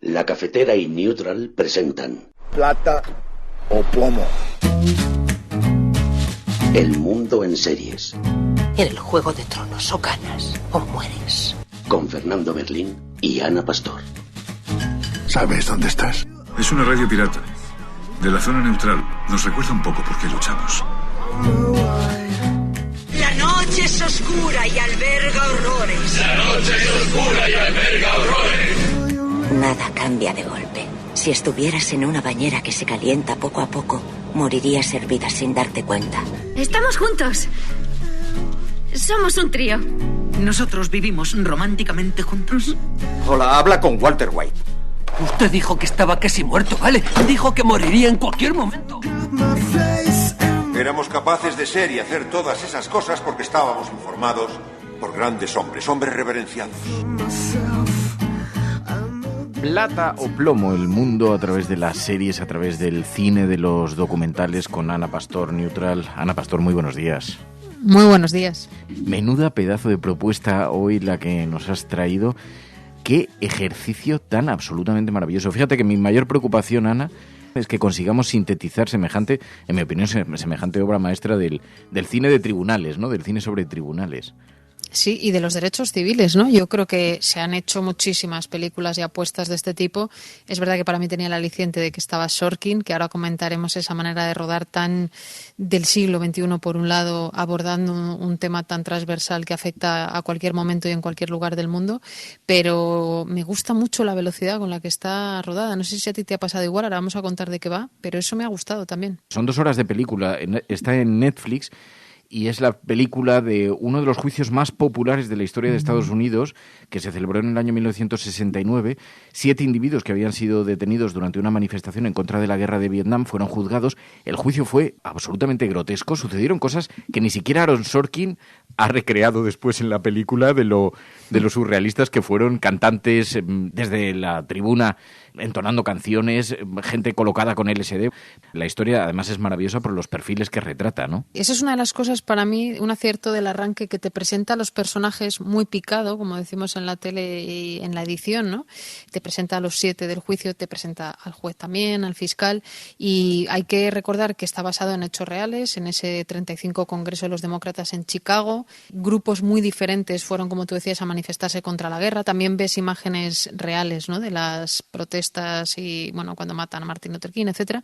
La Cafetera y Neutral presentan Plata o plomo. El mundo en series. En el Juego de Tronos o ganas o mueres. Con Fernando Berlín y Ana Pastor. ¿Sabes dónde estás? Es una radio pirata. De la zona neutral. Nos recuerda un poco por qué luchamos. La noche es oscura y alberga horrores. La noche es oscura y alberga horrores. Nada cambia de golpe. Si estuvieras en una bañera que se calienta poco a poco, morirías hervida sin darte cuenta. Estamos juntos. Somos un trío. ¿Nosotros vivimos románticamente juntos? Hola, habla con Walter White. Usted dijo que estaba casi muerto, ¿vale? Dijo que moriría en cualquier momento. Éramos capaces de ser y hacer todas esas cosas porque estábamos informados por grandes hombres, hombres reverenciados. Plata o plomo, el mundo a través de las series, a través del cine, de los documentales, con Ana Pastor, Neutral. Ana Pastor, muy buenos días. Muy buenos días. Menuda pedazo de propuesta hoy la que nos has traído. Qué ejercicio tan absolutamente maravilloso. Fíjate que mi mayor preocupación, Ana, es que consigamos sintetizar semejante, en mi opinión, semejante obra maestra del cine de tribunales, ¿no? Del cine sobre tribunales. Sí, y de los derechos civiles, ¿no? Yo creo que se han hecho muchísimas películas y apuestas de este tipo. Es verdad que para mí tenía el aliciente de que estaba Sorkin, que ahora comentaremos esa manera de rodar tan del siglo XXI, por un lado, abordando un tema tan transversal que afecta a cualquier momento y en cualquier lugar del mundo, pero me gusta mucho la velocidad con la que está rodada. No sé si a ti te ha pasado igual, ahora vamos a contar de qué va, pero eso me ha gustado también. Son 2 horas de película, está en Netflix. Y es la película de uno de los juicios más populares de la historia de Estados Unidos, que se celebró en el año 1969. 7 individuos que habían sido detenidos durante una manifestación en contra de la guerra de Vietnam fueron juzgados. El juicio fue absolutamente grotesco. Sucedieron cosas que ni siquiera Aaron Sorkin ha recreado después en la película, de lo surrealistas que fueron cantantes desde la tribuna entonando canciones, gente colocada con LSD. La historia además es maravillosa por los perfiles que retrata, ¿no? Esa es una de las cosas, para mí, un acierto del arranque, que te presenta a los personajes muy picado, como decimos en la tele y en la edición, ¿no? Te presenta a los 7 del juicio, te presenta al juez también, al fiscal, y hay que recordar que está basado en hechos reales, en ese 35 Congreso de los Demócratas en Chicago. Grupos muy diferentes fueron, como tú decías, a manifestarse contra la guerra. También ves imágenes reales, ¿no?, de las protestas y, bueno, cuando matan a Martin Luther King, etcétera.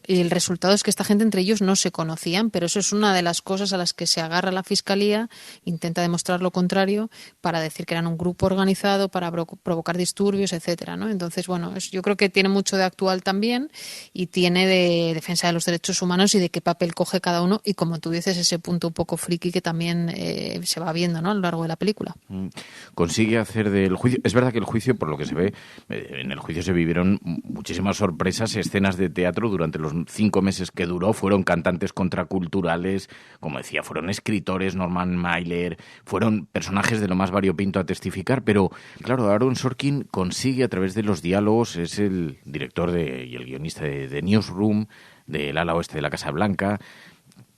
Y el resultado es que esta gente entre ellos no se conocían, pero eso es una de las cosas a las que se agarra la Fiscalía, intenta demostrar lo contrario para decir que eran un grupo organizado para provocar disturbios, etcétera, ¿no? Entonces, bueno, yo creo que tiene mucho de actual también y tiene de defensa de los derechos humanos y de qué papel coge cada uno, y, como tú dices, ese punto un poco friki que también se va viendo, ¿no?, a lo largo de la película. Consigue hacer del juicio... Es verdad que el juicio, por lo que se ve, en el juicio se vivieron muchísimas sorpresas, escenas de teatro durante los 5 meses que duró. Fueron cantantes contraculturales, como decía, fueron escritores, Norman Mailer, fueron personajes de lo más variopinto a testificar, pero claro, Aaron Sorkin consigue, a través de los diálogos, es el director y el guionista de Newsroom, del ala oeste de la Casa Blanca.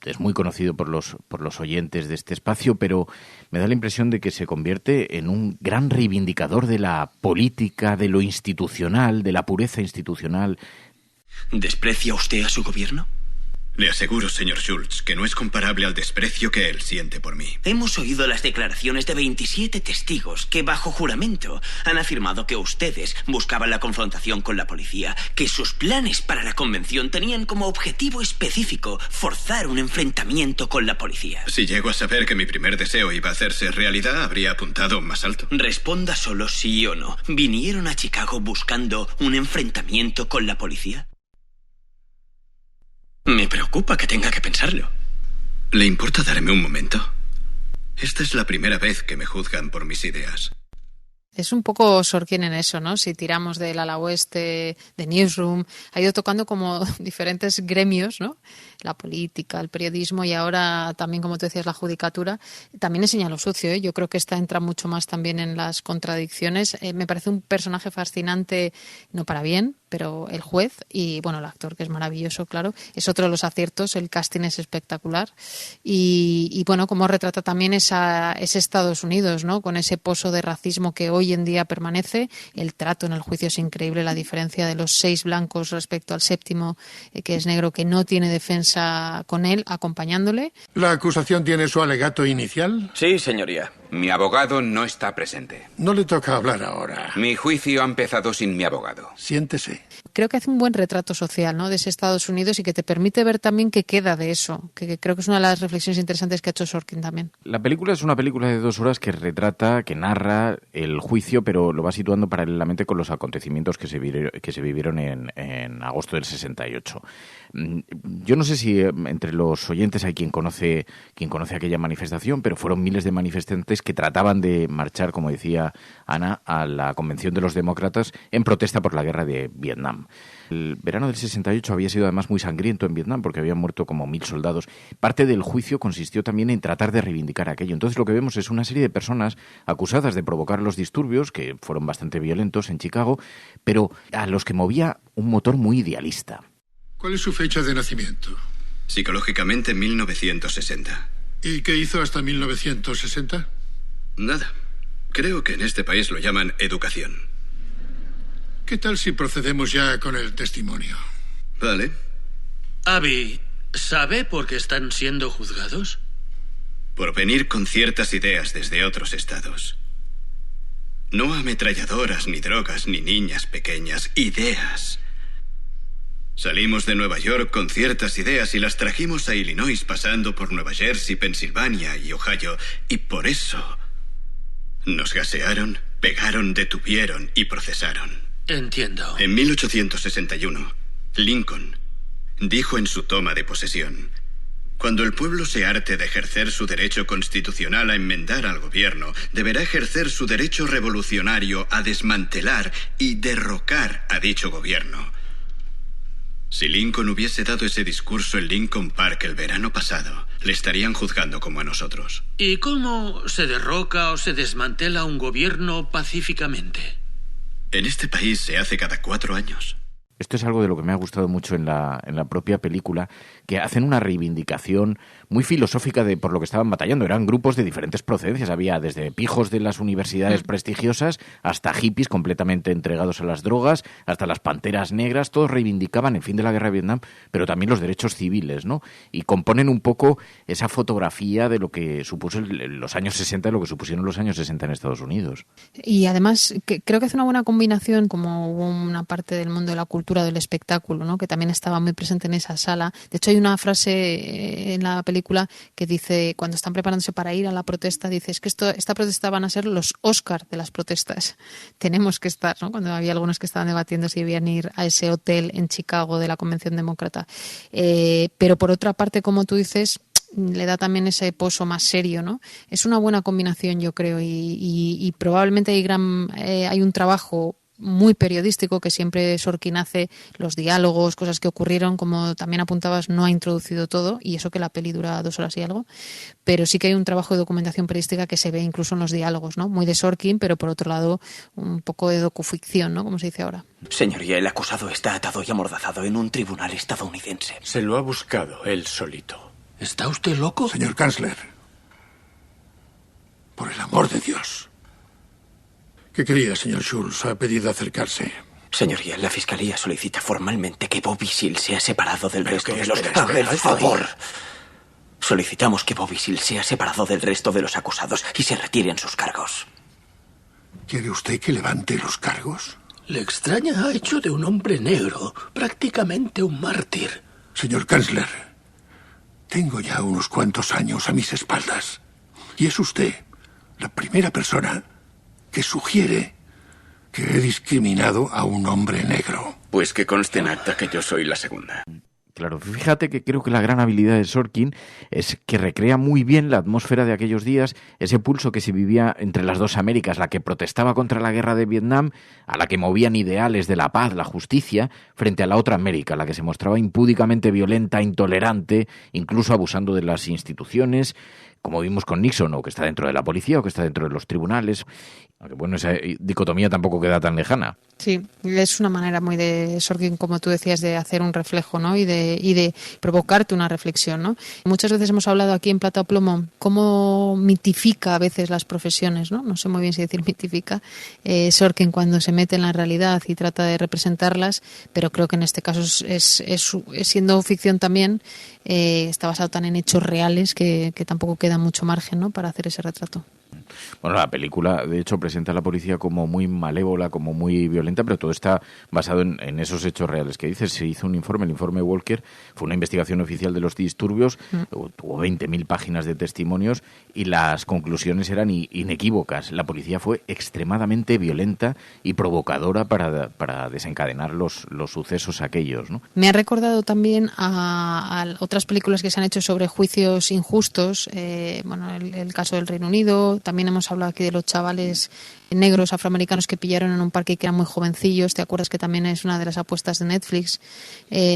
Es muy conocido por los oyentes de este espacio, pero me da la impresión de que se convierte en un gran reivindicador de la política, de lo institucional, de la pureza institucional. ¿Desprecia usted a su gobierno? Le aseguro, señor Schultz, que no es comparable al desprecio que él siente por mí. Hemos oído las declaraciones de 27 testigos que, bajo juramento, han afirmado que ustedes buscaban la confrontación con la policía, que sus planes para la convención tenían como objetivo específico forzar un enfrentamiento con la policía. Si llego a saber que mi primer deseo iba a hacerse realidad, habría apuntado más alto. Responda solo sí o no. ¿Vinieron a Chicago buscando un enfrentamiento con la policía? Me preocupa que tenga que pensarlo. ¿Le importa darme un momento? Esta es la primera vez que me juzgan por mis ideas. Es un poco Sorkin en eso, ¿no? Si tiramos del ala oeste, de Newsroom, ha ido tocando como diferentes gremios, ¿no? La política, el periodismo y ahora también, como tú decías, la judicatura. También enseña lo sucio, ¿eh? Yo creo que esta entra mucho más también en las contradicciones. Me parece un personaje fascinante, no para bien, pero el juez y, bueno, el actor, que es maravilloso, claro, es otro de los aciertos. El casting es espectacular y bueno, cómo retrata también ese Estados Unidos, ¿no? Con ese pozo de racismo que hoy en día permanece. El trato en el juicio es increíble, la diferencia de los 6 blancos respecto al 7º, que es negro, que no tiene defensa con él, acompañándole. ¿La acusación tiene su alegato inicial? Sí, señoría. Mi abogado no está presente. No le toca hablar ahora. Mi juicio ha empezado sin mi abogado. Siéntese. Creo que hace un buen retrato social, ¿no?, de ese Estados Unidos y que te permite ver también qué queda de eso, que creo que es una de las reflexiones interesantes que ha hecho Sorkin también. La película es una película de 2 horas que retrata, que narra el juicio, pero lo va situando paralelamente con los acontecimientos que se vivieron en agosto del 68. Yo no sé si entre los oyentes hay quien conoce aquella manifestación, pero fueron miles de manifestantes que trataban de marchar, como decía Ana, a la Convención de los Demócratas en protesta por la guerra de Vietnam. El verano del 68 había sido además muy sangriento en Vietnam porque habían muerto como 1000 soldados. Parte del juicio consistió también en tratar de reivindicar aquello. Entonces lo que vemos es una serie de personas acusadas de provocar los disturbios, que fueron bastante violentos en Chicago, pero a los que movía un motor muy idealista. ¿Cuál es su fecha de nacimiento? Psicológicamente 1960. ¿Y qué hizo hasta 1960? Nada. Creo que en este país lo llaman educación. ¿Qué tal si procedemos ya con el testimonio? Vale. Abby, ¿sabe por qué están siendo juzgados? Por venir con ciertas ideas desde otros estados. No ametralladoras, ni drogas, ni niñas pequeñas. Ideas. Salimos de Nueva York con ciertas ideas y las trajimos a Illinois pasando por Nueva Jersey, Pensilvania y Ohio. Y por eso nos gasearon, pegaron, detuvieron y procesaron. Entiendo. En 1861, Lincoln dijo en su toma de posesión: cuando el pueblo se harte de ejercer su derecho constitucional a enmendar al gobierno, deberá ejercer su derecho revolucionario a desmantelar y derrocar a dicho gobierno. Si Lincoln hubiese dado ese discurso en Lincoln Park el verano pasado, le estarían juzgando como a nosotros. ¿Y cómo se derroca o se desmantela un gobierno pacíficamente? En este país se hace cada 4 años. Esto es algo de lo que me ha gustado mucho en la propia película, que hacen una reivindicación muy filosófica de por lo que estaban batallando. Eran grupos de diferentes procedencias. Había desde pijos de las universidades prestigiosas hasta hippies completamente entregados a las drogas, hasta las panteras negras. Todos reivindicaban el fin de la guerra de Vietnam, pero también los derechos civiles, ¿no? Y componen un poco esa fotografía de lo que supuso los años 60, de lo que supusieron los años 60 en Estados Unidos. Y además creo que hace una buena combinación, como hubo una parte del mundo de la cultura del espectáculo, ¿no?, que también estaba muy presente en esa sala. De hecho, hay una frase en la película que dice, cuando están preparándose para ir a la protesta, dice, es que esta protesta van a ser los Oscar de las protestas. Tenemos que estar, ¿no?, cuando había algunos que estaban debatiendo si debían ir a ese hotel en Chicago de la Convención Demócrata. Pero por otra parte, como tú dices, le da también ese pozo más serio, ¿no? Es una buena combinación, yo creo, y probablemente hay un trabajo muy periodístico que siempre Sorkin hace, los diálogos, cosas que ocurrieron, como también apuntabas, no ha introducido todo, y eso que la peli dura 2 horas y algo, pero sí que hay un trabajo de documentación periodística que se ve incluso en los diálogos, ¿no? Muy de Sorkin, pero por otro lado un poco de docuficción, ¿no?, como se dice ahora. Señoría, el acusado está atado y amordazado en un tribunal estadounidense. Se lo ha buscado él solito. ¿Está usted loco? Señor Kansler, por el amor de Dios. ¿Qué quería, señor Schultz? Ha pedido acercarse. Señoría, la Fiscalía solicita formalmente que Bobby Seale sea separado del resto de los... Espera, ¡Por favor! Solicitamos que Bobby Seale sea separado del resto de los acusados y se retiren sus cargos. ¿Quiere usted que levante los cargos? Le extraña, ha hecho de un hombre negro prácticamente un mártir. Señor Kansler, tengo ya unos cuantos años a mis espaldas. Y es usted la primera persona que sugiere que he discriminado a un hombre negro. Pues que conste en acta que yo soy la segunda. Claro, fíjate que creo que la gran habilidad de Sorkin es que recrea muy bien la atmósfera de aquellos días, ese pulso que se vivía entre las dos Américas, la que protestaba contra la guerra de Vietnam, a la que movían ideales de la paz, la justicia, frente a la otra América, la que se mostraba impúdicamente violenta, intolerante, incluso abusando de las instituciones, como vimos con Nixon, o que está dentro de la policía o que está dentro de los tribunales. Aunque bueno, esa dicotomía tampoco queda tan lejana. Sí, es una manera muy de Sorkin, como tú decías, de hacer un reflejo, ¿no? Y de provocarte una reflexión, ¿no? Muchas veces hemos hablado aquí en Plata o Plomo cómo mitifica a veces las profesiones, ¿no? No sé muy bien si decir mitifica Sorkin cuando se mete en la realidad y trata de representarlas, pero creo que en este caso es siendo ficción también, está basado tan en hechos reales que tampoco queda mucho margen, ¿no? Para hacer ese retrato. Bueno, la película, de hecho, presenta a la policía como muy malévola, como muy violenta, pero todo está basado en esos hechos reales que dices. Se hizo un informe, el informe Walker, fue una investigación oficial de los disturbios, tuvo 20.000 páginas de testimonios y las conclusiones eran inequívocas. La policía fue extremadamente violenta y provocadora para desencadenar los sucesos aquellos, ¿no? Me ha recordado también a otras películas que se han hecho sobre juicios injustos, el caso del Reino Unido. También hemos hablado aquí de los chavales negros afroamericanos que pillaron en un parque y que eran muy jovencillos. ¿Te acuerdas que también es una de las apuestas de Netflix?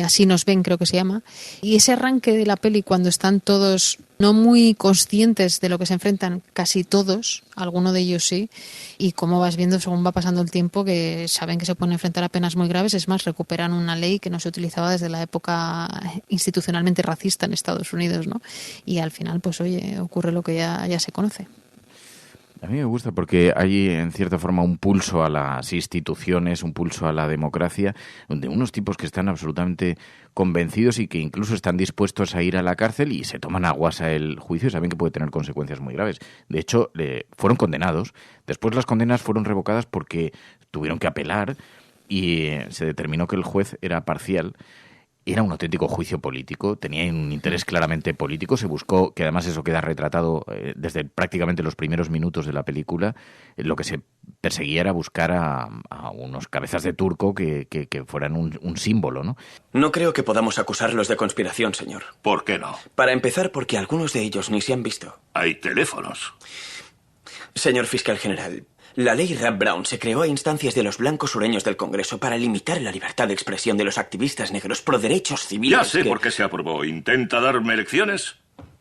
Así nos ven, creo que se llama. Y ese arranque de la peli, cuando están todos no muy conscientes de lo que se enfrentan, casi todos, alguno de ellos sí, y como vas viendo según va pasando el tiempo que saben que se pueden enfrentar a penas muy graves. Es más, recuperan una ley que no se utilizaba desde la época institucionalmente racista en Estados Unidos, ¿no? Y al final, pues oye, ocurre lo que ya se conoce. A mí me gusta porque hay, en cierta forma, un pulso a las instituciones, un pulso a la democracia, de unos tipos que están absolutamente convencidos y que incluso están dispuestos a ir a la cárcel y se toman a guasa el juicio y saben que puede tener consecuencias muy graves. De hecho, fueron condenados. Después las condenas fueron revocadas porque tuvieron que apelar y se determinó que el juez era parcial. Era un auténtico juicio político, tenía un interés claramente político, se buscó, que además eso queda retratado desde prácticamente los primeros minutos de la película, lo que se perseguía era buscar a unos cabezas de turco que fueran un símbolo, ¿no? No creo que podamos acusarlos de conspiración, señor. ¿Por qué no? Para empezar, porque algunos de ellos ni se han visto. Hay teléfonos. Señor fiscal general, la ley Rap Brown se creó a instancias de los blancos sureños del Congreso para limitar la libertad de expresión de los activistas negros pro derechos civiles. Ya sé por qué se aprobó. ¿Intenta darme lecciones?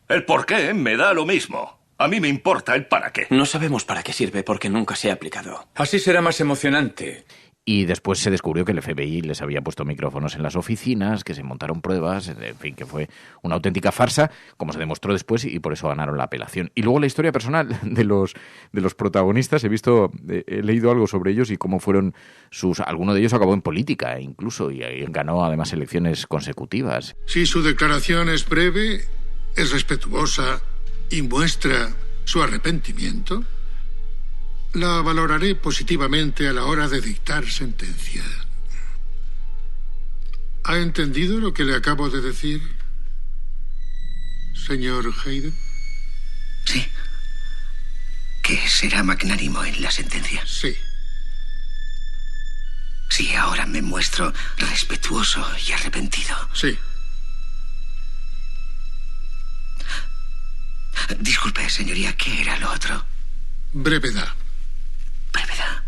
El por qué me da lo mismo. A mí me importa el para qué. No sabemos para qué sirve porque nunca se ha aplicado. Así será más emocionante. Y después se descubrió que el FBI les había puesto micrófonos en las oficinas, que se montaron pruebas, en fin, que fue una auténtica farsa, como se demostró después, y por eso ganaron la apelación. Y luego la historia personal de los protagonistas, he leído algo sobre ellos y cómo fueron alguno de ellos acabó en política incluso, y ganó además elecciones consecutivas. Si su declaración es breve, es respetuosa y muestra su arrepentimiento, la valoraré positivamente a la hora de dictar sentencia. ¿Ha entendido lo que le acabo de decir, señor Hayden? Sí. ¿Que será magnánimo en la sentencia? Sí. Sí, ahora me muestro respetuoso y arrepentido. Sí. Disculpe, señoría, ¿qué era lo otro? Brevedad. Brevedad.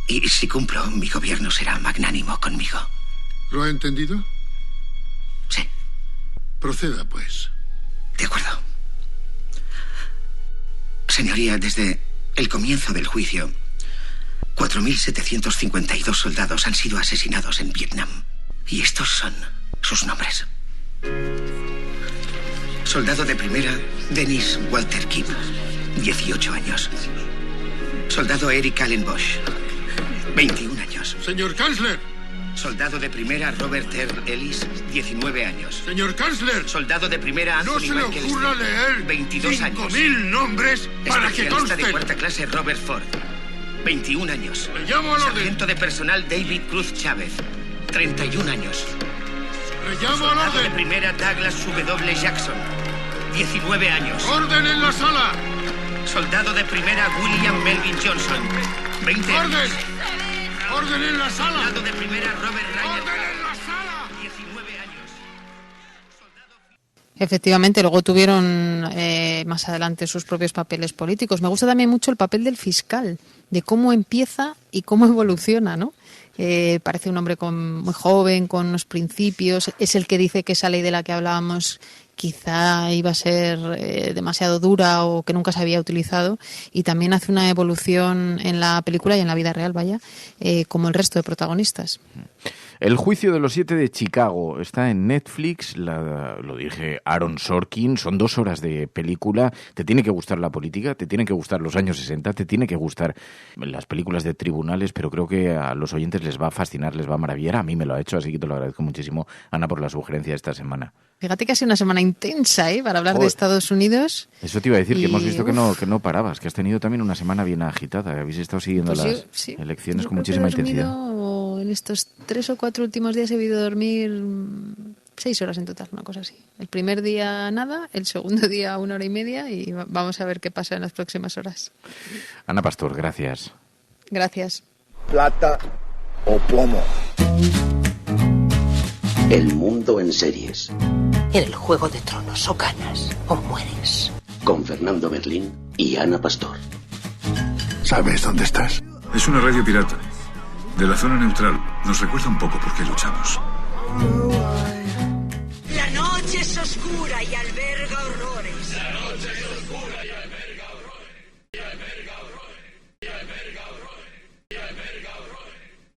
Y si cumplo, mi gobierno será magnánimo conmigo. ¿Lo ha entendido? Sí. Proceda, pues. De acuerdo. Señoría, desde el comienzo del juicio, 4.752 soldados han sido asesinados en Vietnam. Y estos son sus nombres. Soldado de primera, Dennis Walter Kipp, 18 años. Soldado Eric Allen Bosch, 21 años. Señor Kansler. Soldado de primera, Robert Earl Ellis, 19 años. Señor Kansler. Soldado de primera, Anthony Michael. No se le ocurra leer 22 años. 5.000 nombres para que consten. De cuarta clase, Robert Ford, 21 años. Le llamo al orden. Sargento de personal, David Cruz Chávez, 31 años. Le llamo al Soldado orden. de primera, Douglas W. Jackson, 19 años. ¡Orden en la sala! Soldado de primera, William Melvin Johnson, 20 años. ¡Orden! ¡Orden en la sala! Soldado de primera, Robert Ryan. ¡Orden en la sala! 19 años. Efectivamente, luego tuvieron más adelante sus propios papeles políticos. Me gusta también mucho el papel del fiscal, de cómo empieza y cómo evoluciona, ¿no? Parece un hombre muy joven, con unos principios. Es el que dice que esa ley de la que hablábamos quizá iba a ser demasiado dura o que nunca se había utilizado, y también hace una evolución en la película y en la vida real, vaya, como el resto de protagonistas. El juicio de los 7 de Chicago está en Netflix, lo dirige Aaron Sorkin, son 2 horas de película. Te tiene que gustar la política, te tienen que gustar los años 60, te tiene que gustar las películas de tribunales, pero creo que a los oyentes les va a fascinar, les va a maravillar. A mí me lo ha hecho, así que te lo agradezco muchísimo, Ana, por la sugerencia de esta semana. Fíjate que ha sido una semana intensa, para hablar de Estados Unidos. Eso te iba a decir, que hemos visto que no parabas, que has tenido también una semana bien agitada, que habéis estado siguiendo las elecciones con muchísima intensidad. En estos 3 o 4 últimos días he debido dormir 6 horas en total, una cosa así. El primer día nada, el segundo día 1 hora y media, y vamos a ver qué pasa en las próximas horas. Ana Pastor, gracias. Gracias. Plata o plomo. El mundo en series. En el Juego de Tronos, o ganas o mueres. Con Fernando Berlín y Ana Pastor. ¿Sabes dónde estás? Es una radio pirata. De la zona neutral. Nos recuerda un poco por qué luchamos. La noche es oscura y al ver